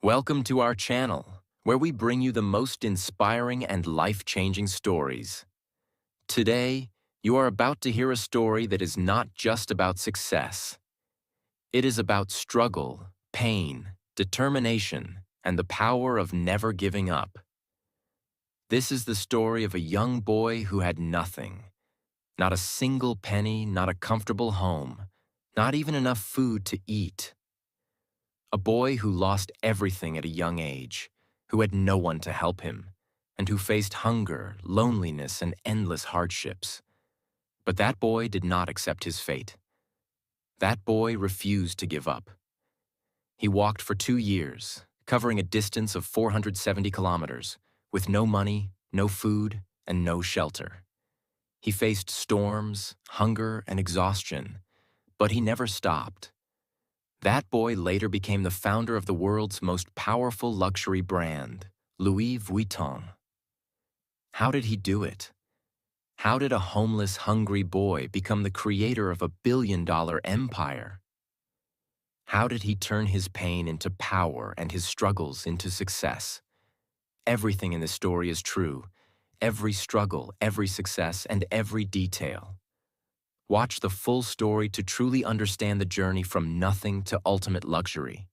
Welcome to our channel, where we bring you the most inspiring and life-changing stories. Today, you are about to hear a story that is not just about success. It is about struggle, pain, determination, and the power of never giving up. This is the story of a young boy who had nothing. Not a single penny, not a comfortable home, not even enough food to eat. A boy who lost everything at a young age, who had no one to help him, and who faced hunger, loneliness, and endless hardships. But that boy did not accept his fate. That boy refused to give up. He walked for 2 years, covering a distance of 470 kilometers, with no money, no food, and no shelter. He faced storms, hunger, and exhaustion, but he never stopped. That boy later became the founder of the world's most powerful luxury brand, Louis Vuitton. How did he do it? How did a homeless, hungry boy become the creator of a billion-dollar empire? How did he turn his pain into power and his struggles into success? Everything in this story is true. Every struggle, every success, and every detail. Watch the full story to truly understand the journey from nothing to ultimate luxury.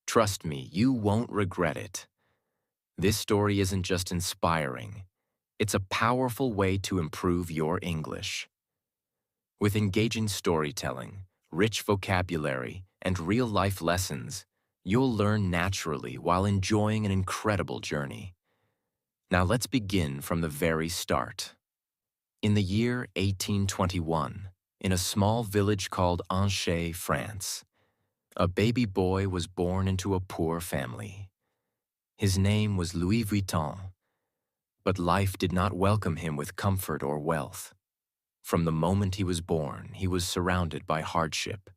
Trust me, you won't regret it. This story isn't just inspiring. It's a powerful way to improve your English. With engaging storytelling, rich vocabulary, and real-life lessons, you'll learn naturally while enjoying an incredible journey. Now let's begin from the very start. In the year 1821, in a small village called Angers, France, a baby boy was born into a poor family. His name was Louis Vuitton, but life did not welcome him with comfort or wealth. From the moment he was born, he was surrounded by hardship.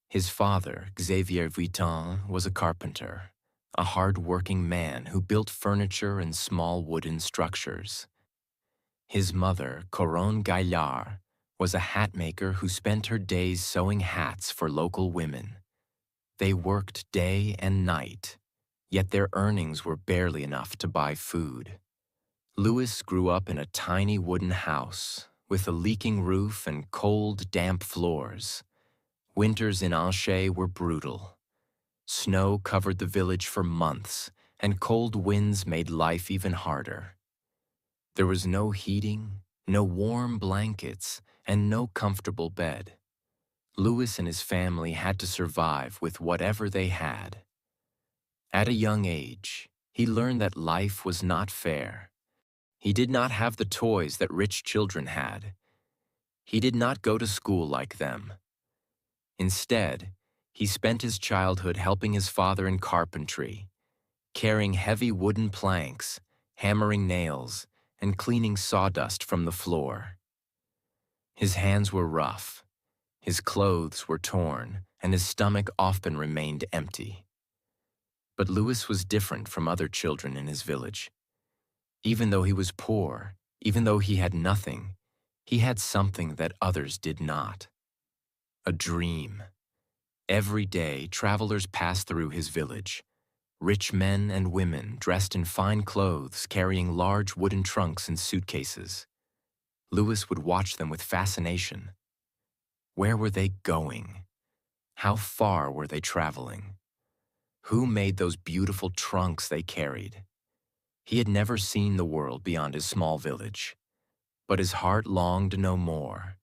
His father, Xavier Vuitton, was a carpenter, a hard-working man who built furniture and small wooden structures. His mother, Coronne Gaillard, was a hat maker who spent her days sewing hats for local women. They worked day and night, yet their earnings were barely enough to buy food. Louis grew up in a tiny wooden house with a leaking roof and cold, damp floors. Winters in Angers were brutal. Snow covered the village for months, and cold winds made life even harder. There was no heating, no warm blankets, and no comfortable bed. Louis and his family had to survive with whatever they had. At a young age, he learned that life was not fair. He did not have the toys that rich children had. He did not go to school like them. Instead, he spent his childhood helping his father in carpentry, carrying heavy wooden planks, hammering nails, and cleaning sawdust from the floor. His hands were rough, his clothes were torn, and his stomach often remained empty. But Louis was different from other children in his village. Even though he was poor, even though he had nothing, he had something that others did not. A dream. Every day, travelers passed through his village. Rich men and women dressed in fine clothes, carrying large wooden trunks and suitcases. Louis would watch them with fascination. Where were they going? How far were they traveling? Who made those beautiful trunks they carried? He had never seen the world beyond his small village, but his heart longed to know more.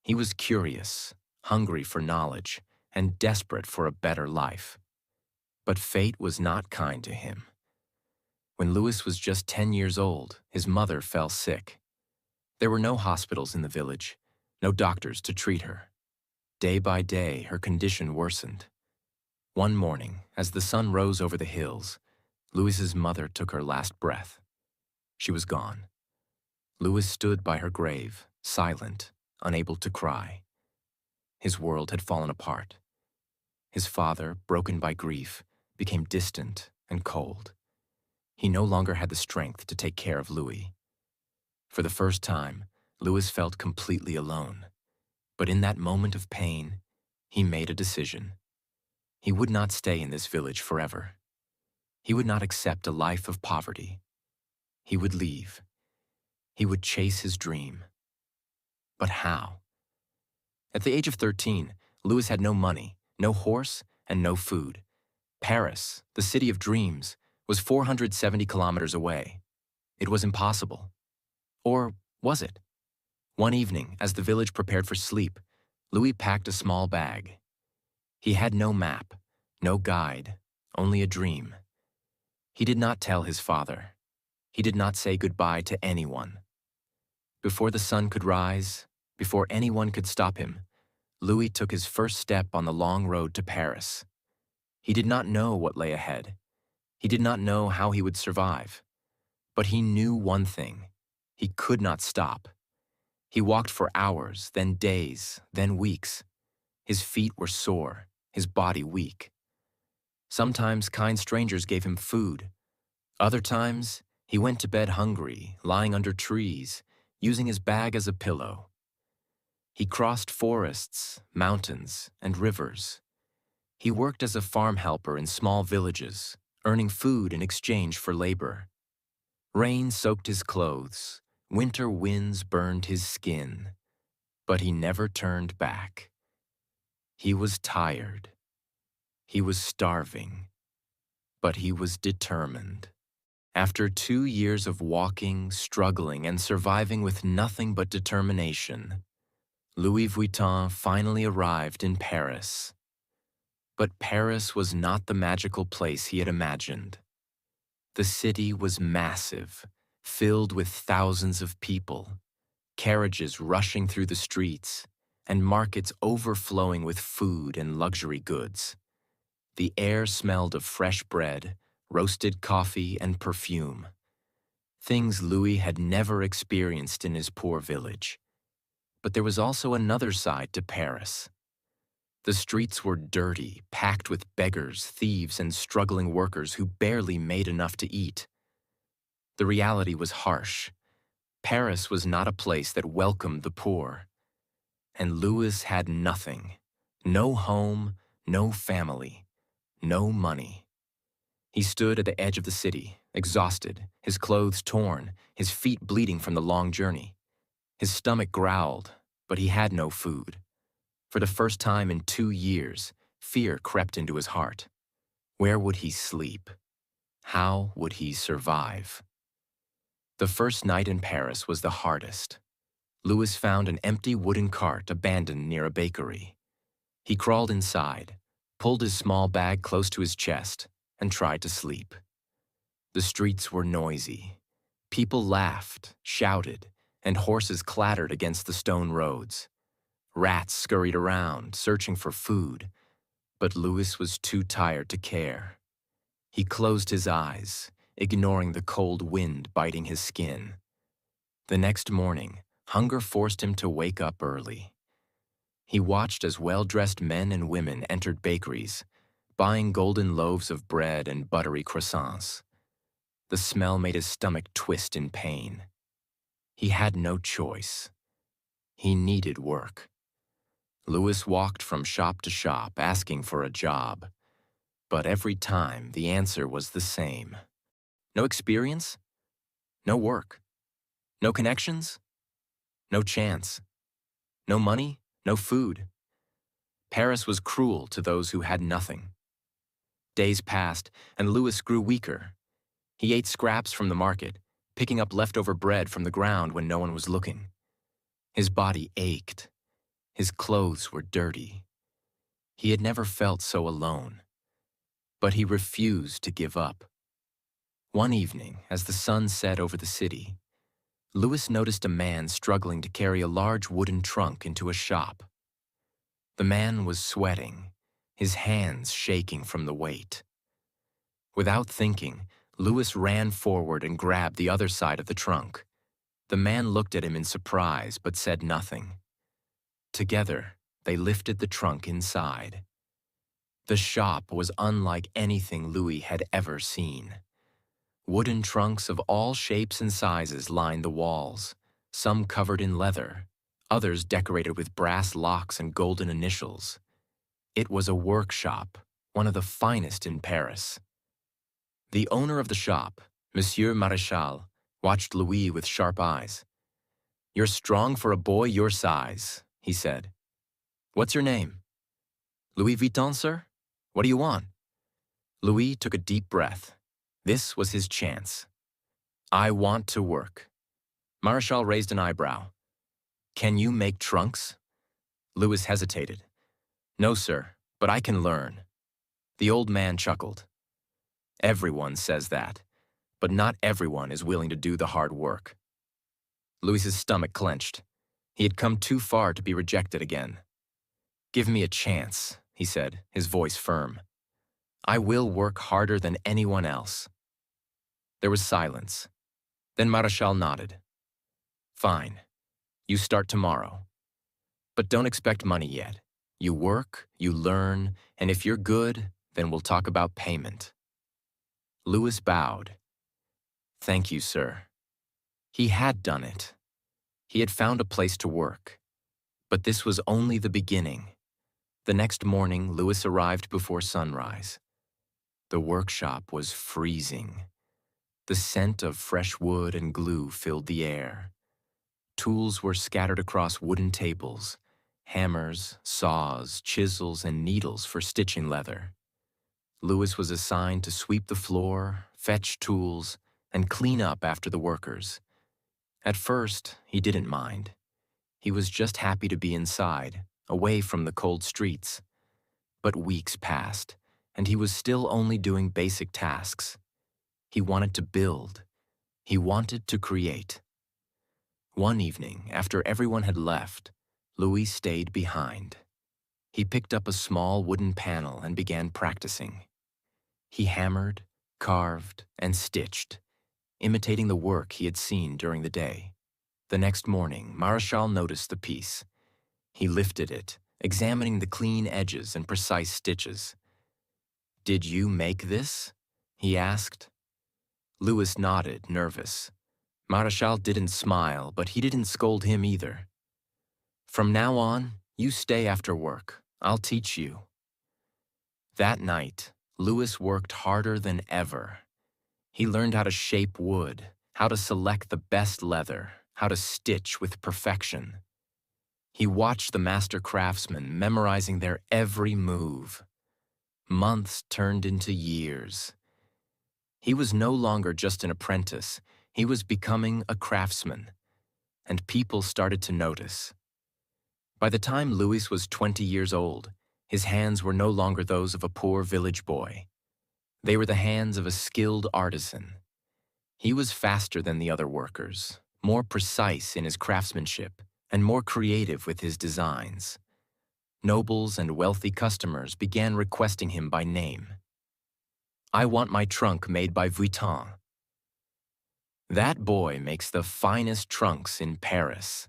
He was curious, hungry for knowledge, and desperate for a better life. But fate was not kind to him. When Louis was just 10 years old, his mother fell sick. There were no hospitals in the village, no doctors to treat her. Day by day, her condition worsened. One morning, as the sun rose over the hills, Louis's mother took her last breath. She was gone. Louis stood by her grave, silent, unable to cry. His world had fallen apart. His father, broken by grief, became distant and cold. He no longer had the strength to take care of Louis. For the first time, Louis felt completely alone. But in that moment of pain, he made a decision. He would not stay in this village forever. He would not accept a life of poverty. He would leave. He would chase his dream. But how? At the age of 13, Louis had no money, no horse, and no food. Paris, the city of dreams, was 470 kilometers away. It was impossible. Or was it? One evening, as the village prepared for sleep, Louis packed a small bag. He had no map, no guide, only a dream. He did not tell his father. He did not say goodbye to anyone. Before the sun could rise, before anyone could stop him, Louis took his first step on the long road to Paris. He did not know what lay ahead. He did not know how he would survive. But he knew one thing. He could not stop. He walked for hours, then days, then weeks. His feet were sore, his body weak. Sometimes kind strangers gave him food. Other times, he went to bed hungry, lying under trees, using his bag as a pillow. He crossed forests, mountains, and rivers. He worked as a farm helper in small villages, earning food in exchange for labor. Rain soaked his clothes, winter winds burned his skin, but he never turned back. He was tired. He was starving, but he was determined. After 2 years of walking, struggling, and surviving with nothing but determination, Louis Vuitton finally arrived in Paris. But Paris was not the magical place he had imagined. The city was massive, filled with thousands of people, carriages rushing through the streets, and markets overflowing with food and luxury goods. The air smelled of fresh bread, roasted coffee, and perfume. Things Louis had never experienced in his poor village. But there was also another side to Paris. The streets were dirty, packed with beggars, thieves, and struggling workers who barely made enough to eat. The reality was harsh. Paris was not a place that welcomed the poor. And Louis had nothing. No home, no family, no money. He stood at the edge of the city, exhausted, his clothes torn, his feet bleeding from the long journey. His stomach growled, but he had no food. For the first time in 2 years, fear crept into his heart. Where would he sleep? How would he survive? The first night in Paris was the hardest. Louis found an empty wooden cart abandoned near a bakery. He crawled inside, pulled his small bag close to his chest, and tried to sleep. The streets were noisy. People laughed, shouted, and horses clattered against the stone roads. Rats scurried around, searching for food, but Louis was too tired to care. He closed his eyes, ignoring the cold wind biting his skin. The next morning, hunger forced him to wake up early. He watched as well-dressed men and women entered bakeries, buying golden loaves of bread and buttery croissants. The smell made his stomach twist in pain. He had no choice. He needed work. Louis walked from shop to shop asking for a job, but every time the answer was the same. No experience, no work, no connections, no chance, no money, no food. Paris was cruel to those who had nothing. Days passed, and Louis grew weaker. He ate scraps from the market, picking up leftover bread from the ground when no one was looking. His body ached. His clothes were dirty. He had never felt so alone. But he refused to give up. One evening, as the sun set over the city, Louis noticed a man struggling to carry a large wooden trunk into a shop. The man was sweating, his hands shaking from the weight. Without thinking, Louis ran forward and grabbed the other side of the trunk. The man looked at him in surprise but said nothing. Together, they lifted the trunk inside. The shop was unlike anything Louis had ever seen. Wooden trunks of all shapes and sizes lined the walls, some covered in leather, others decorated with brass locks and golden initials. It was a workshop, one of the finest in Paris. The owner of the shop, Monsieur Maréchal, watched Louis with sharp eyes. "You're strong for a boy your size," he said. "What's your name?" "Louis Vuitton, sir? What do you want?" Louis took a deep breath. This was his chance. "I want to work." Maréchal raised an eyebrow. "Can you make trunks?" Louis hesitated. "No, sir, but I can learn." The old man chuckled. "Everyone says that, but not everyone is willing to do the hard work." Louis's stomach clenched. He had come too far to be rejected again. "Give me a chance," he said, his voice firm. "I will work harder than anyone else." There was silence. Then Maréchal nodded. "Fine. You start tomorrow. But don't expect money yet. You work, you learn, and if you're good, then we'll talk about payment." Louis bowed. "Thank you, sir." He had done it. He had found a place to work. But this was only the beginning. The next morning, Louis arrived before sunrise. The workshop was freezing. The scent of fresh wood and glue filled the air. Tools were scattered across wooden tables: hammers, saws, chisels, and needles for stitching leather. Louis was assigned to sweep the floor, fetch tools, and clean up after the workers. At first, he didn't mind. He was just happy to be inside, away from the cold streets. But weeks passed, and he was still only doing basic tasks. He wanted to build. He wanted to create. One evening, after everyone had left, Louis stayed behind. He picked up a small wooden panel and began practicing. He hammered, carved, and stitched, imitating the work he had seen during the day. The next morning, Maréchal noticed the piece. He lifted it, examining the clean edges and precise stitches. "Did you make this?" he asked. Louis nodded, nervous. Maréchal didn't smile, but he didn't scold him either. "From now on, you stay after work. I'll teach you." That night, Louis worked harder than ever. He learned how to shape wood, how to select the best leather, how to stitch with perfection. He watched the master craftsmen memorizing their every move. Months turned into years. He was no longer just an apprentice. He was becoming a craftsman, and people started to notice. By the time Louis was 20 years old, his hands were no longer those of a poor village boy. They were the hands of a skilled artisan. He was faster than the other workers, more precise in his craftsmanship, and more creative with his designs. Nobles and wealthy customers began requesting him by name. "I want my trunk made by Vuitton." "That boy makes the finest trunks in Paris."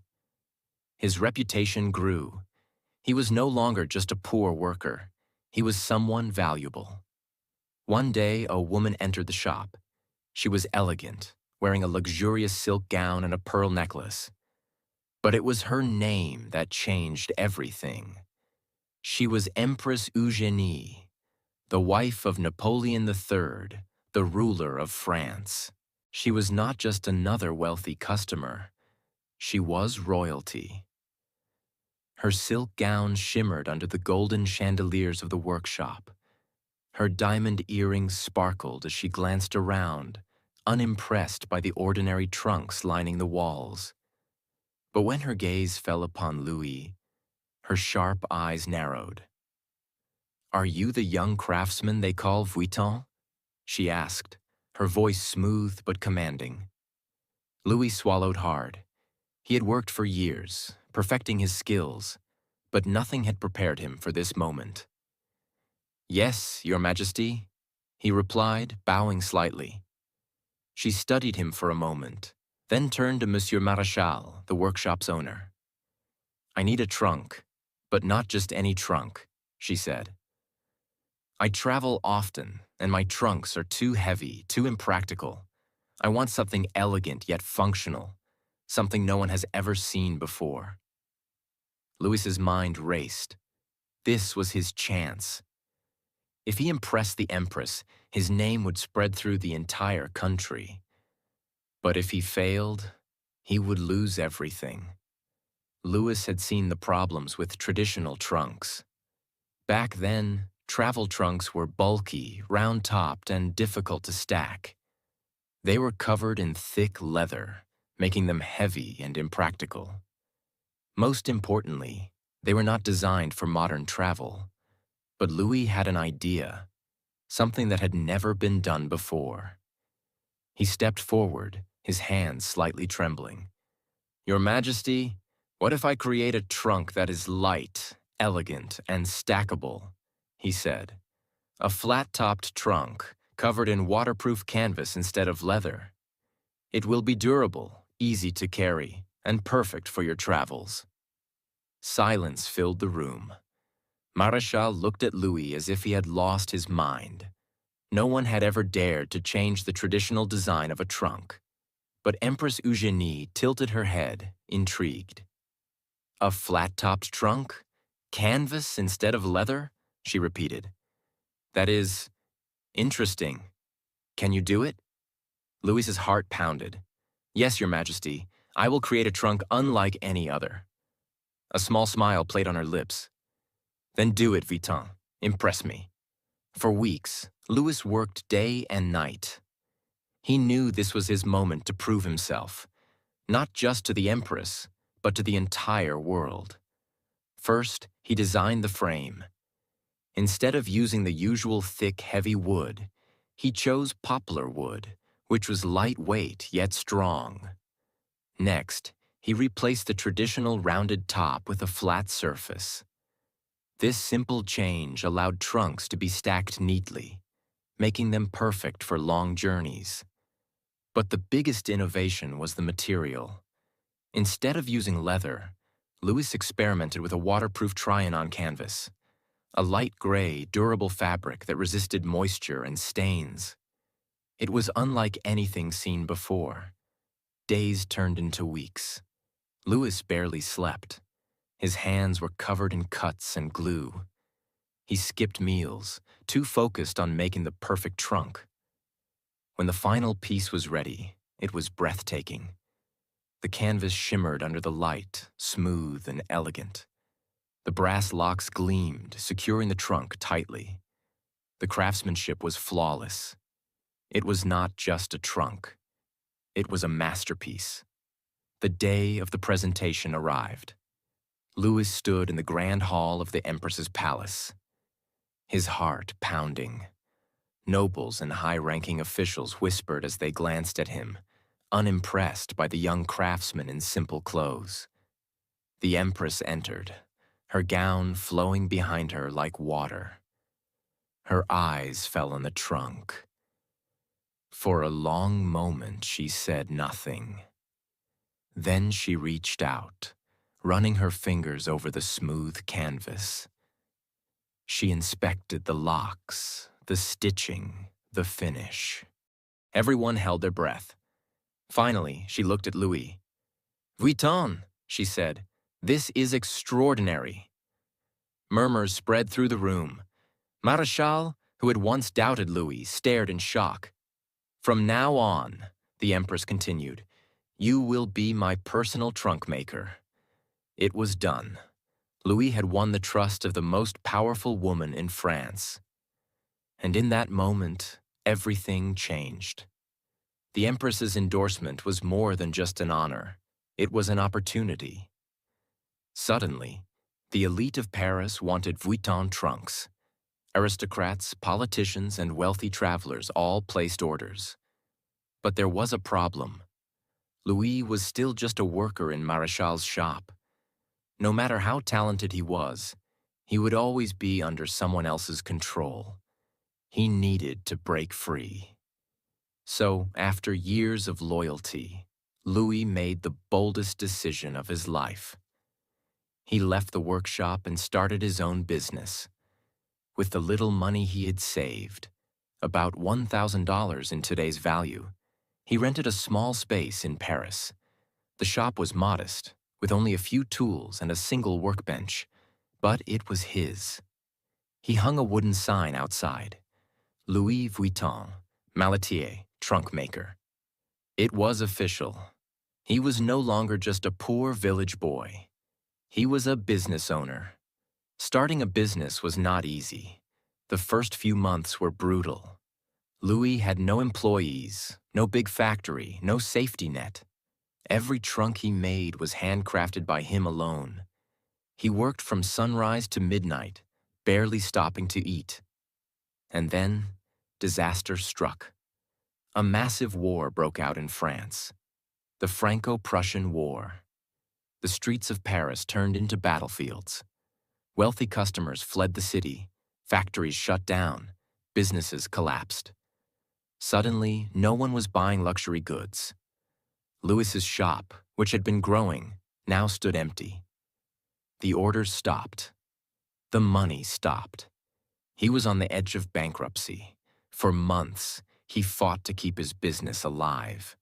His reputation grew. He was no longer just a poor worker. He was someone valuable. One day, a woman entered the shop. She was elegant, wearing a luxurious silk gown and a pearl necklace. But it was her name that changed everything. She was Empress Eugénie, the wife of Napoleon III, the ruler of France. She was not just another wealthy customer. She was royalty. Her silk gown shimmered under the golden chandeliers of the workshop. Her diamond earrings sparkled as she glanced around, unimpressed by the ordinary trunks lining the walls. But when her gaze fell upon Louis, her sharp eyes narrowed. "Are you the young craftsman they call Vuitton?" she asked, her voice smooth but commanding. Louis swallowed hard. He had worked for years, perfecting his skills, but nothing had prepared him for this moment. "Yes, Your Majesty," he replied, bowing slightly. She studied him for a moment, then turned to Monsieur Maréchal, the workshop's owner. "I need a trunk, but not just any trunk," she said. "I travel often, and my trunks are too heavy, too impractical. I want something elegant yet functional, something no one has ever seen before." Louis's mind raced. This was his chance. If he impressed the Empress, his name would spread through the entire country. But if he failed, he would lose everything. Louis had seen the problems with traditional trunks. Back then, travel trunks were bulky, round-topped, and difficult to stack. They were covered in thick leather, making them heavy and impractical. Most importantly, they were not designed for modern travel. But Louis had an idea, something that had never been done before. He stepped forward, his hands slightly trembling. "Your Majesty, what if I create a trunk that is light, elegant, and stackable?" he said. "A flat-topped trunk, covered in waterproof canvas instead of leather. It will be durable, easy to carry, and perfect for your travels." Silence filled the room. Marechal looked at Louis as if he had lost his mind. No one had ever dared to change the traditional design of a trunk. But Empress Eugénie tilted her head, intrigued. "A flat-topped trunk? Canvas instead of leather?" she repeated. "That is interesting. Can you do it?" Louis's heart pounded. "Yes, Your Majesty. I will create a trunk unlike any other." A small smile played on her lips. "Then do it, Vuitton. Impress me." For weeks, Louis worked day and night. He knew this was his moment to prove himself, not just to the Empress, but to the entire world. First, he designed the frame. Instead of using the usual thick, heavy wood, he chose poplar wood, which was lightweight yet strong. Next, he replaced the traditional rounded top with a flat surface. This simple change allowed trunks to be stacked neatly, making them perfect for long journeys. But the biggest innovation was the material. Instead of using leather, Louis experimented with a waterproof try-on canvas, a light gray, durable fabric that resisted moisture and stains. It was unlike anything seen before. Days turned into weeks. Louis barely slept. His hands were covered in cuts and glue. He skipped meals, too focused on making the perfect trunk. When the final piece was ready, it was breathtaking. The canvas shimmered under the light, smooth and elegant. The brass locks gleamed, securing the trunk tightly. The craftsmanship was flawless. It was not just a trunk. It was a masterpiece. The day of the presentation arrived. Louis stood in the grand hall of the Empress's palace, his heart pounding. Nobles and high-ranking officials whispered as they glanced at him, unimpressed by the young craftsman in simple clothes. The Empress entered, her gown flowing behind her like water. Her eyes fell on the trunk. For a long moment, she said nothing. Then she reached out, running her fingers over the smooth canvas. She inspected the locks, the stitching, the finish. Everyone held their breath. Finally, she looked at Louis. "Vuitton," she said, "this is extraordinary." Murmurs spread through the room. Marechal, who had once doubted Louis, stared in shock. "From now on," the Empress continued, "you will be my personal trunk maker." It was done. Louis had won the trust of the most powerful woman in France. And in that moment, everything changed. The Empress's endorsement was more than just an honor. It was an opportunity. Suddenly, the elite of Paris wanted Vuitton trunks. Aristocrats, politicians, and wealthy travelers all placed orders. But there was a problem. Louis was still just a worker in Marechal's shop. No matter how talented he was, he would always be under someone else's control. He needed to break free. So, after years of loyalty, Louis made the boldest decision of his life. He left the workshop and started his own business. With the little money he had saved, about $1,000 in today's value, he rented a small space in Paris. The shop was modest, with only a few tools and a single workbench, but it was his. He hung a wooden sign outside: Louis Vuitton, Malatier, trunk maker. It was official. He was no longer just a poor village boy. He was a business owner. Starting a business was not easy. The first few months were brutal. Louis had no employees, no big factory, no safety net. Every trunk he made was handcrafted by him alone. He worked from sunrise to midnight, barely stopping to eat. And then, disaster struck. A massive war broke out in France. The Franco-Prussian War. The streets of Paris turned into battlefields. Wealthy customers fled the city, factories shut down, businesses collapsed. Suddenly, no one was buying luxury goods. Louis's shop, which had been growing, now stood empty. The orders stopped. The money stopped. He was on the edge of bankruptcy. For months, he fought to keep his business alive.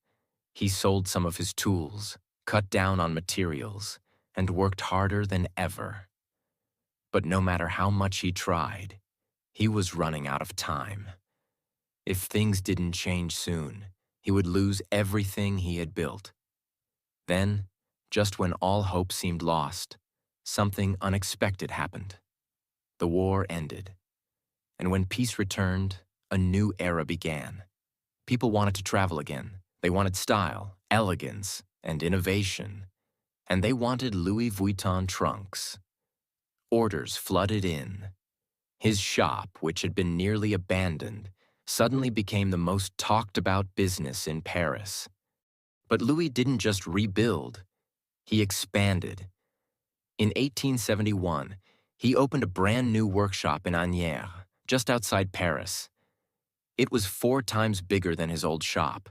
He sold some of his tools, cut down on materials, and worked harder than ever. But no matter how much he tried, he was running out of time. If things didn't change soon, he would lose everything he had built. Then, just when all hope seemed lost, something unexpected happened. The war ended. And when peace returned, a new era began. People wanted to travel again. They wanted style, elegance, and innovation. And they wanted Louis Vuitton trunks. Orders flooded in. His shop, which had been nearly abandoned, suddenly became the most talked-about business in Paris. But Louis didn't just rebuild, he expanded. In 1871, he opened a brand new workshop in Agnières, just outside Paris. It was 4 times bigger than his old shop.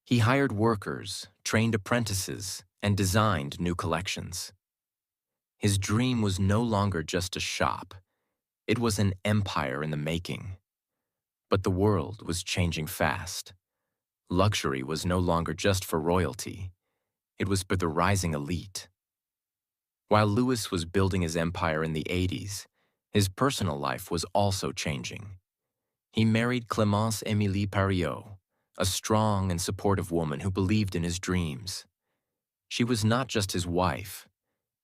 He hired workers, trained apprentices, and designed new collections. His dream was no longer just a shop. It was an empire in the making. But the world was changing fast. Luxury was no longer just for royalty. It was for the rising elite. While Louis was building his empire in the 80s, his personal life was also changing. He married Clémence Émilie Pariot, a strong and supportive woman who believed in his dreams. She was not just his wife.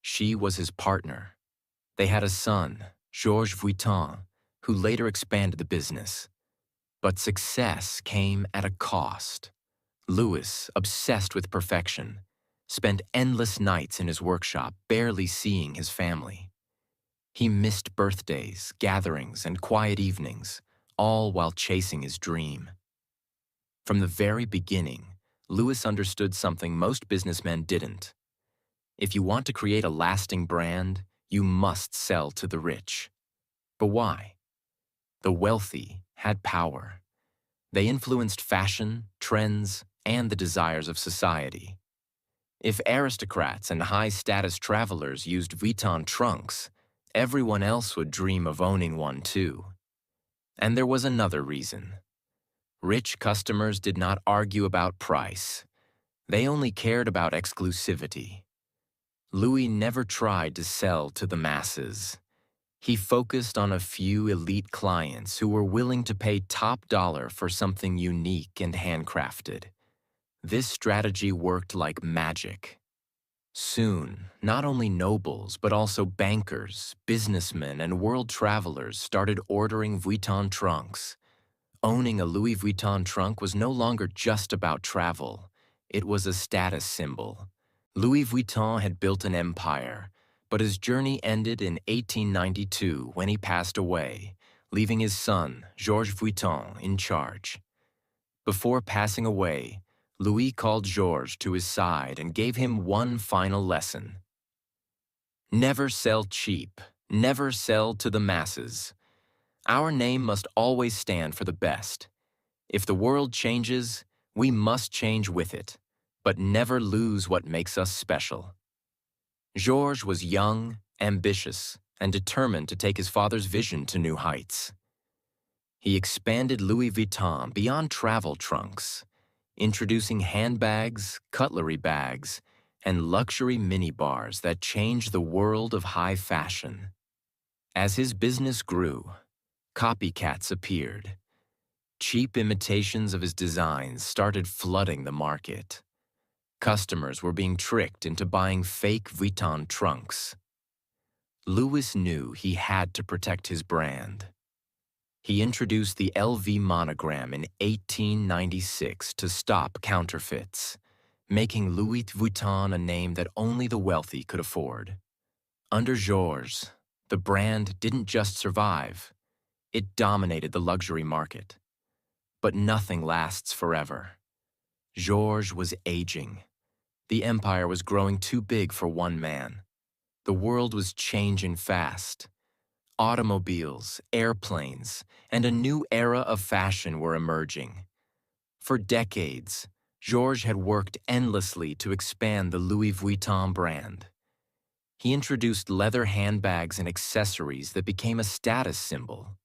She was his partner. They had a son, Georges Vuitton, who later expanded the business. But success came at a cost. Louis, obsessed with perfection, spent endless nights in his workshop, barely seeing his family. He missed birthdays, gatherings, and quiet evenings, all while chasing his dream. From the very beginning, Louis understood something most businessmen didn't. If you want to create a lasting brand, you must sell to the rich. But why? The wealthy had power. They influenced fashion, trends, and the desires of society. If aristocrats and high-status travelers used Vuitton trunks, everyone else would dream of owning one too. And there was another reason. Rich customers did not argue about price. They only cared about exclusivity. Louis never tried to sell to the masses. He focused on a few elite clients who were willing to pay top dollar for something unique and handcrafted. This strategy worked like magic. Soon, not only nobles, but also bankers, businessmen, and world travelers started ordering Vuitton trunks. Owning a Louis Vuitton trunk was no longer just about travel. It was a status symbol. Louis Vuitton had built an empire, but his journey ended in 1892 when he passed away, leaving his son, Georges Vuitton, in charge. Before passing away, Louis called Georges to his side and gave him one final lesson. Never sell cheap, never sell to the masses. Our name must always stand for the best. If the world changes, we must change with it, but never lose what makes us special. Georges was young, ambitious, and determined to take his father's vision to new heights. He expanded Louis Vuitton beyond travel trunks, introducing handbags, cutlery bags, and luxury minibars that changed the world of high fashion. As his business grew, copycats appeared. Cheap imitations of his designs started flooding the market. Customers were being tricked into buying fake Vuitton trunks. Louis knew he had to protect his brand. He introduced the LV monogram in 1896 to stop counterfeits, making Louis Vuitton a name that only the wealthy could afford. Under Georges, the brand didn't just survive, it dominated the luxury market. But nothing lasts forever. Georges was aging. The empire was growing too big for one man. The world was changing fast. Automobiles, airplanes, and a new era of fashion were emerging. For decades, Georges had worked endlessly to expand the Louis Vuitton brand. He introduced leather handbags and accessories that became a status symbol.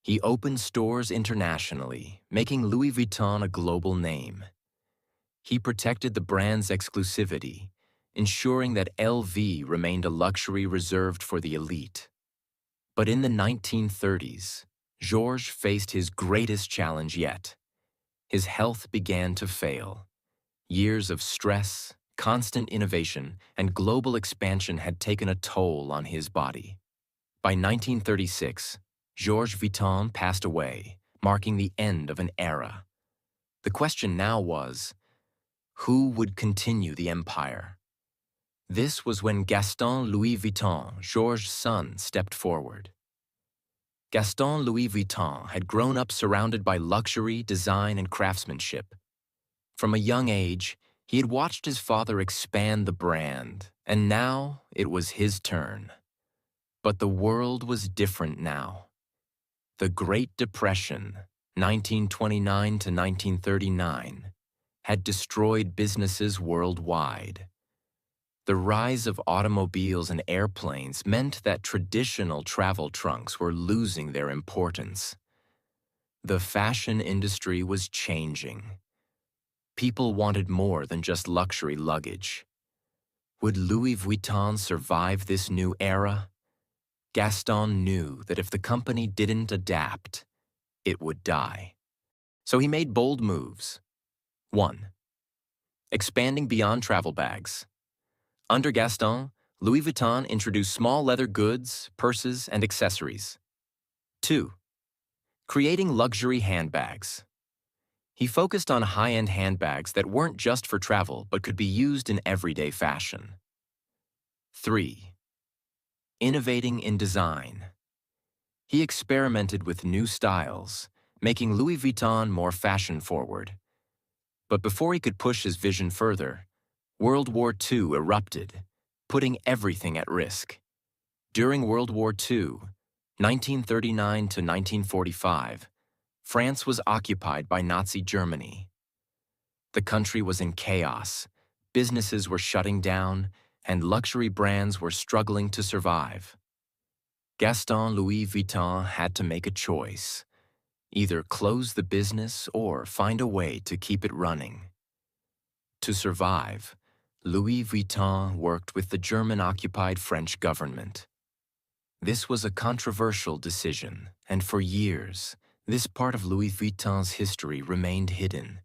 He opened stores internationally, making Louis Vuitton a global name. He protected the brand's exclusivity, ensuring that LV remained a luxury reserved for the elite. But in the 1930s, Georges faced his greatest challenge yet. His health began to fail. Years of stress, constant innovation, and global expansion had taken a toll on his body. By 1936, Georges Vuitton passed away, marking the end of an era. The question now was, who would continue the empire? This was when Gaston Louis Vuitton, Georges' son, stepped forward. Gaston Louis Vuitton had grown up surrounded by luxury, design, and craftsmanship. From a young age, he had watched his father expand the brand, and now it was his turn. But the world was different now. The Great Depression, 1929 to 1939, had destroyed businesses worldwide. The rise of automobiles and airplanes meant that traditional travel trunks were losing their importance. The fashion industry was changing. People wanted more than just luxury luggage. Would Louis Vuitton survive this new era? Gaston knew that if the company didn't adapt, it would die. So he made bold moves. 1. Expanding beyond travel bags. Under Gaston, Louis Vuitton introduced small leather goods, purses, and accessories. 2. Creating luxury handbags. He focused on high-end handbags that weren't just for travel but could be used in everyday fashion. 3. Innovating in design. He experimented with new styles, making Louis Vuitton more fashion-forward. But before he could push his vision further, World War II erupted, putting everything at risk. During World War II, 1939 to 1945, France was occupied by Nazi Germany. The country was in chaos, businesses were shutting down, and luxury brands were struggling to survive. Gaston Louis Vuitton had to make a choice: either close the business or find a way to keep it running. To survive, Louis Vuitton worked with the German-occupied French government. This was a controversial decision, and for years, this part of Louis Vuitton's history remained hidden.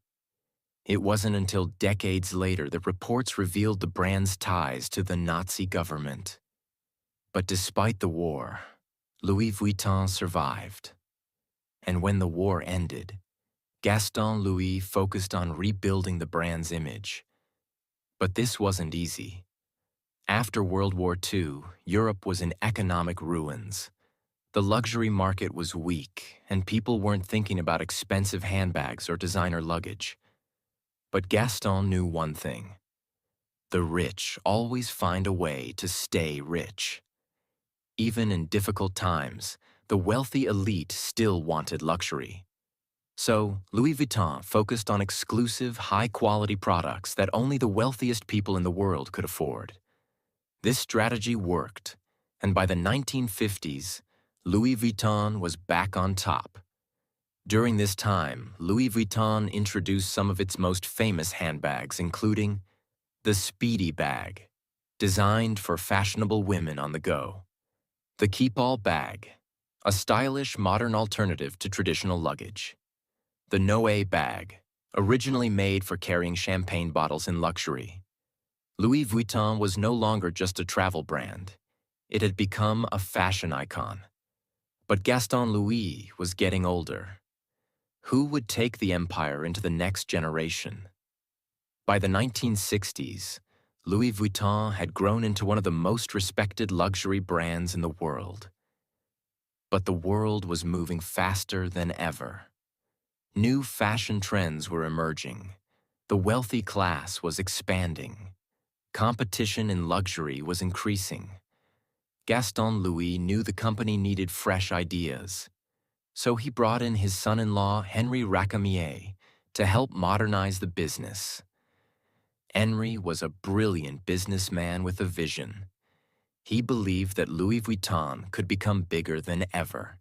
It wasn't until decades later that reports revealed the brand's ties to the Nazi government. But despite the war, Louis Vuitton survived. And when the war ended, Gaston Louis focused on rebuilding the brand's image. But this wasn't easy. After World War II, Europe was in economic ruins. The luxury market was weak, and people weren't thinking about expensive handbags or designer luggage. But Gaston knew one thing: the rich always find a way to stay rich. Even in difficult times, the wealthy elite still wanted luxury. So, Louis Vuitton focused on exclusive, high-quality products that only the wealthiest people in the world could afford. This strategy worked, and by the 1950s, Louis Vuitton was back on top. During this time, Louis Vuitton introduced some of its most famous handbags, including the Speedy bag, designed for fashionable women on the go; The keep-all bag, a stylish modern alternative to traditional luggage. The Noe bag, originally made for carrying champagne bottles in luxury. Louis Vuitton was no longer just a travel brand. It had become a fashion icon. But Gaston Louis was getting older. Who would take the empire into the next generation? By the 1960s, Louis Vuitton had grown into one of the most respected luxury brands in the world. But the world was moving faster than ever. New fashion trends were emerging. The wealthy class was expanding. Competition in luxury was increasing. Gaston Louis knew the company needed fresh ideas. So he brought in his son-in-law, Henri Racamier, to help modernize the business. Henri was a brilliant businessman with a vision. He believed that Louis Vuitton could become bigger than ever.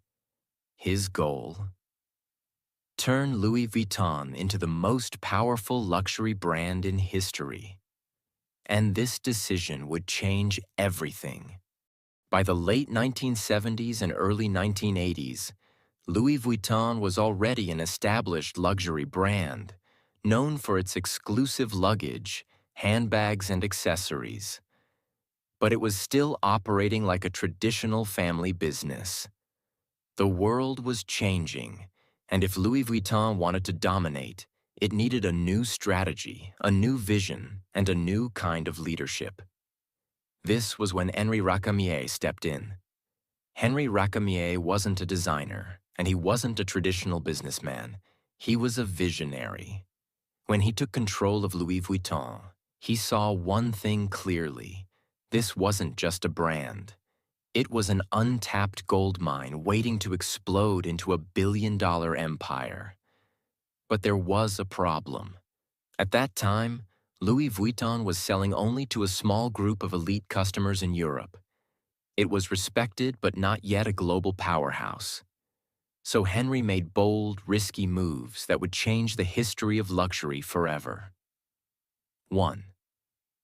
His goal? Turn Louis Vuitton into the most powerful luxury brand in history. And this decision would change everything. By the late 1970s and early 1980s, Louis Vuitton was already an established luxury brand, known for its exclusive luggage, handbags, and accessories. But it was still operating like a traditional family business. The world was changing, and if Louis Vuitton wanted to dominate, it needed a new strategy, a new vision, and a new kind of leadership. This was when Henri Racamier stepped in. Henri Racamier wasn't a designer, and he wasn't a traditional businessman. He was a visionary. When he took control of Louis Vuitton, he saw one thing clearly. This wasn't just a brand. It was an untapped gold mine waiting to explode into a billion-dollar empire. But there was a problem. At that time, Louis Vuitton was selling only to a small group of elite customers in Europe. It was respected but not yet a global powerhouse. So Henri made bold, risky moves that would change the history of luxury forever. 1.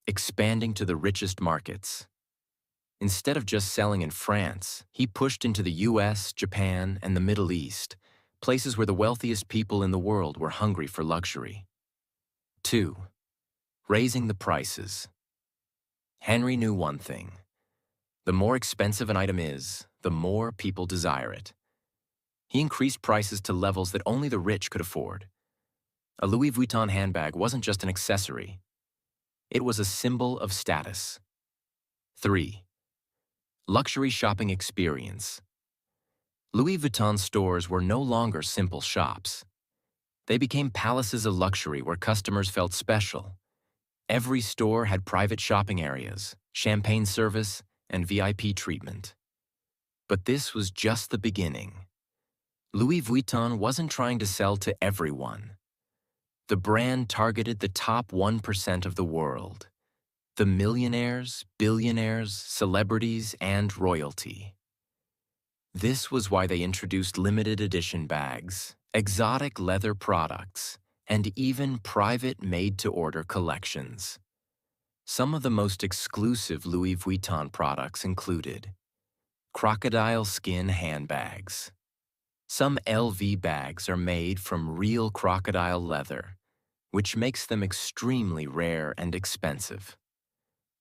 Expanding to the richest markets. Instead of just selling in France, he pushed into the US, Japan, and the Middle East, places where the wealthiest people in the world were hungry for luxury. 2. Raising the prices. Henri knew one thing. The more expensive an item is, the more people desire it. He increased prices to levels that only the rich could afford. A Louis Vuitton handbag wasn't just an accessory. It was a symbol of status. 3. Luxury shopping experience. Louis Vuitton stores were no longer simple shops. They became palaces of luxury where customers felt special. Every store had private shopping areas, champagne service, and VIP treatment. But this was just the beginning. Louis Vuitton wasn't trying to sell to everyone. The brand targeted the top 1% of the world. The millionaires, billionaires, celebrities, and royalty. This was why they introduced limited edition bags, exotic leather products, and even private made-to-order collections. Some of the most exclusive Louis Vuitton products included crocodile skin handbags. Some LV bags are made from real crocodile leather, which makes them extremely rare and expensive.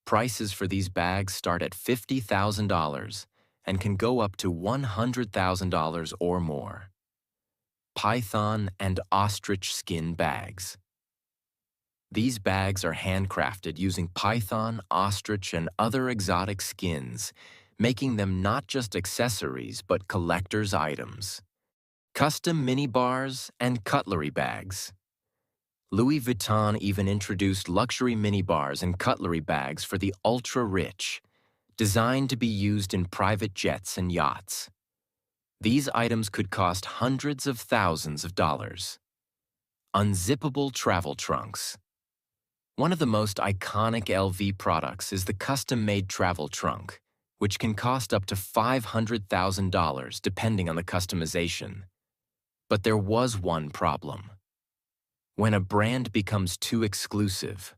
Prices for these bags start at $50,000 and can go up to $100,000 or more. Python and ostrich skin bags. These bags are handcrafted using python, ostrich, and other exotic skins, making them not just accessories but collector's items. Custom mini bars and cutlery bags. Louis Vuitton even introduced luxury mini bars and cutlery bags for the ultra-rich, designed to be used in private jets and yachts. These items could cost hundreds of thousands of dollars. Unzippable travel trunks. One of the most iconic LV products is the custom-made travel trunk, which can cost up to $500,000 depending on the customization. But there was one problem. When a brand becomes too exclusive,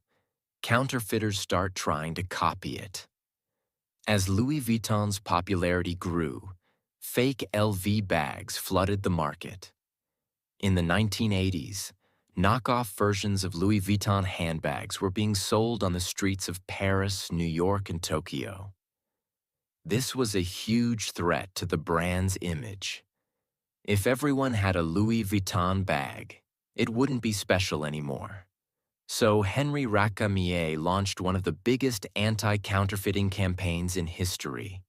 counterfeiters start trying to copy it. As Louis Vuitton's popularity grew, fake LV bags flooded the market. In the 1980s, knockoff versions of Louis Vuitton handbags were being sold on the streets of Paris, New York, and Tokyo. This was a huge threat to the brand's image. If everyone had a Louis Vuitton bag, it wouldn't be special anymore. So Henri Racamier launched one of the biggest anti-counterfeiting campaigns in history.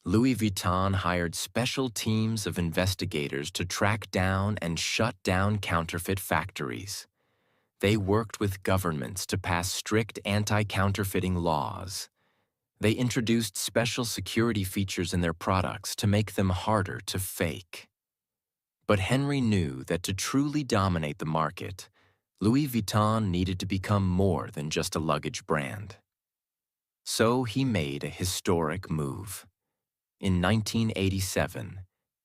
Louis Vuitton hired special teams of investigators to track down and shut down counterfeit factories. They worked with governments to pass strict anti-counterfeiting laws. They introduced special security features in their products to make them harder to fake. But Henry knew that to truly dominate the market, Louis Vuitton needed to become more than just a luggage brand. So he made a historic move. In 1987,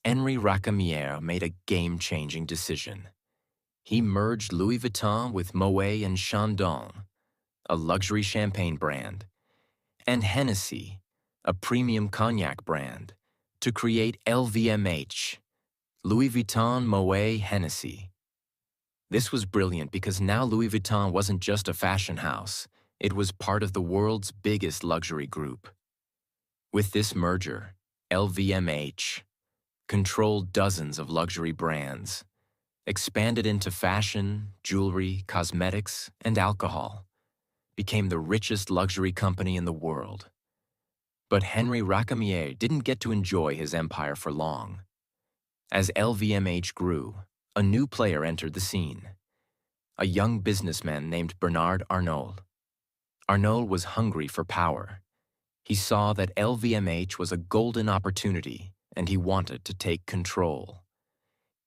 Henri Racamier made a game-changing decision. He merged Louis Vuitton with Moet and Chandon, a luxury champagne brand, and Hennessy, a premium cognac brand, to create LVMH, Louis Vuitton Moet Hennessy. This was brilliant because now Louis Vuitton wasn't just a fashion house, it was part of the world's biggest luxury group. With this merger, LVMH controlled dozens of luxury brands, expanded into fashion, jewelry, cosmetics, and alcohol, became the richest luxury company in the world. But Henri Racamier didn't get to enjoy his empire for long. As LVMH grew, a new player entered the scene, a young businessman named Bernard Arnault. Arnault was hungry for power. He saw that LVMH was a golden opportunity, and he wanted to take control.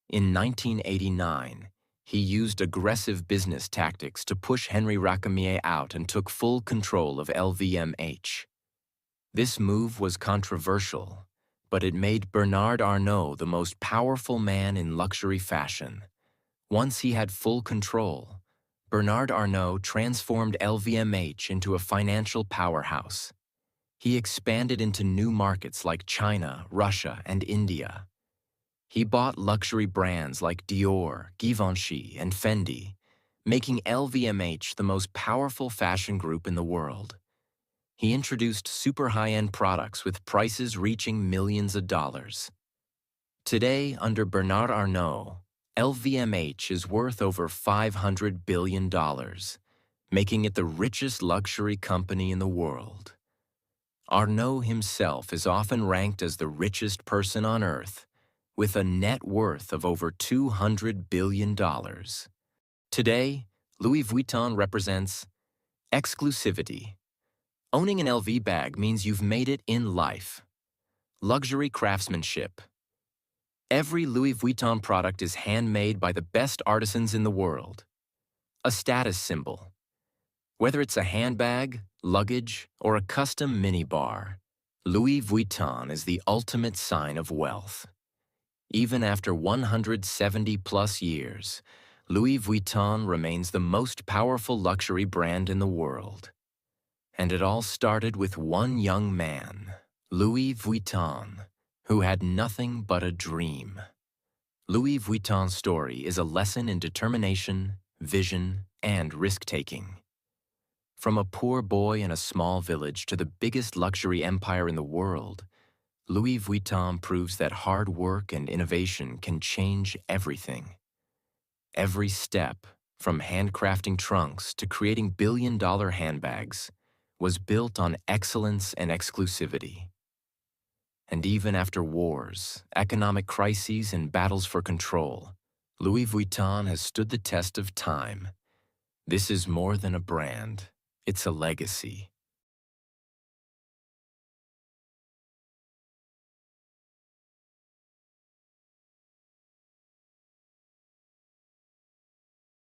In 1989, he used aggressive business tactics to push Henri Racamier out and took full control of LVMH. This move was controversial, but it made Bernard Arnault the most powerful man in luxury fashion. Once he had full control, Bernard Arnault transformed LVMH into a financial powerhouse. He expanded into new markets like China, Russia, and India. He bought luxury brands like Dior, Givenchy, and Fendi, making LVMH the most powerful fashion group in the world. He introduced super high-end products with prices reaching millions of dollars. Today, under Bernard Arnault, LVMH is worth over $500 billion, making it the richest luxury company in the world. Arnault himself is often ranked as the richest person on earth, with a net worth of over $200 billion. Today, Louis Vuitton represents exclusivity. Owning an LV bag means you've made it in life. Luxury craftsmanship. Every Louis Vuitton product is handmade by the best artisans in the world. A status symbol. Whether it's a handbag, luggage, or a custom minibar, Louis Vuitton is the ultimate sign of wealth. Even after 170-plus years, Louis Vuitton remains the most powerful luxury brand in the world. And it all started with one young man, Louis Vuitton, who had nothing but a dream. Louis Vuitton's story is a lesson in determination, vision, and risk-taking. From a poor boy in a small village to the biggest luxury empire in the world, Louis Vuitton proves that hard work and innovation can change everything. Every step, from handcrafting trunks to creating billion-dollar handbags, was built on excellence and exclusivity. And even after wars, economic crises, and battles for control, Louis Vuitton has stood the test of time. This is more than a brand, it's a legacy.